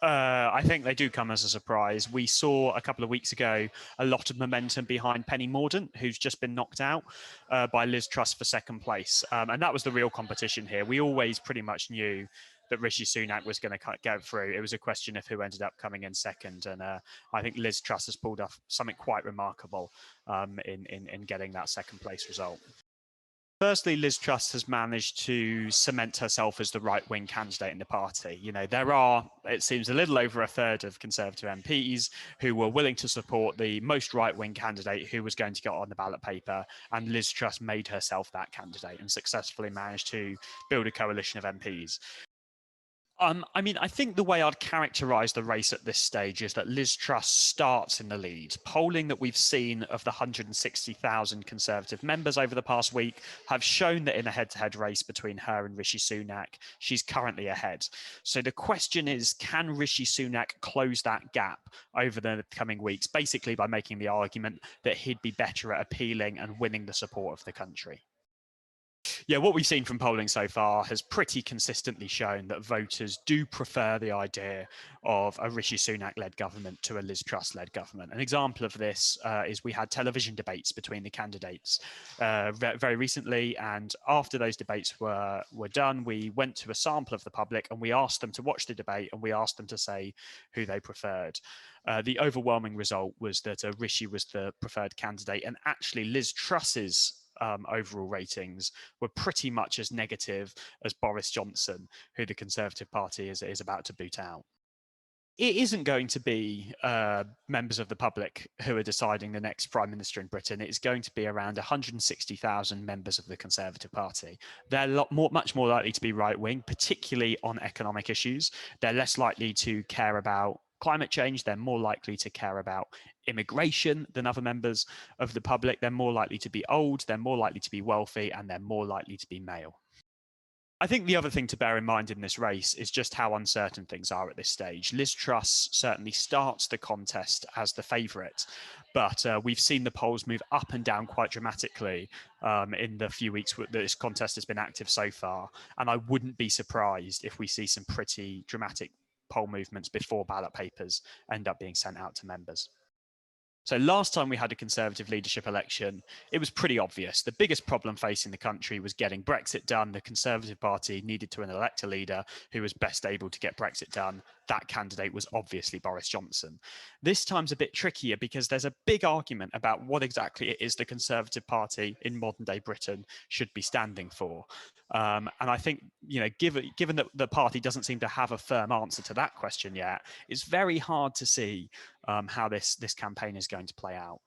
I think they do come as a surprise. We saw a couple of weeks ago a lot of momentum behind Penny Mordaunt, who's just been knocked out by Liz Truss for second place. And that was the real competition here. We always pretty much knew that Rishi Sunak was going to go through. It was a question of who ended up coming in second. And I think Liz Truss has pulled off something quite remarkable in getting that second place result. Firstly, Liz Truss has managed to cement herself as the right-wing candidate in the party. You know, there are, it seems, a little over a third of Conservative MPs who were willing to support the most right-wing candidate who was going to get on the ballot paper, and Liz Truss made herself that candidate and successfully managed to build a coalition of MPs. I mean, I think the way I'd characterise the race at this stage is that Liz Truss starts in the lead. Polling that we've seen of the 160,000 Conservative members over the past week have shown that in a head-to-head race between her and Rishi Sunak, she's currently ahead. So the question is, can Rishi Sunak close that gap over the coming weeks, basically by making the argument that he'd be better at appealing and winning the support of the country? Yeah, what we've seen from polling so far has pretty consistently shown that voters do prefer the idea of a Rishi Sunak-led government to a Liz Truss-led government. An example of this is we had television debates between the candidates very recently, and after those debates were done, we went to a sample of the public and we asked them to watch the debate and we asked them to say who they preferred. The overwhelming result was that Rishi was the preferred candidate, and actually Liz Truss's overall ratings were pretty much as negative as Boris Johnson, who the Conservative Party is about to boot out. It isn't going to be members of the public who are deciding the next Prime Minister in Britain. It's going to be around 160,000 members of the Conservative Party. They're much more likely to be right-wing, particularly on economic issues. They're less likely to care about climate change. They're more likely to care about immigration than other members of the public. They're more likely to be old, they're more likely to be wealthy, and they're more likely to be male. I think the other thing to bear in mind in this race is just how uncertain things are at this stage. Liz Truss certainly starts the contest as the favourite, but we've seen the polls move up and down quite dramatically in the few weeks that this contest has been active so far. And I wouldn't be surprised if we see some pretty dramatic poll movements before ballot papers end up being sent out to members. So last time we had a Conservative leadership election, it was pretty obvious. The biggest problem facing the country was getting Brexit done. The Conservative Party needed to elect a leader who was best able to get Brexit done. That candidate was obviously Boris Johnson. This time's a bit trickier because there's a big argument about what exactly it is the Conservative Party in modern day Britain should be standing for. And I think, you know, given that the party doesn't seem to have a firm answer to that question yet, it's very hard to see how this campaign is going to play out.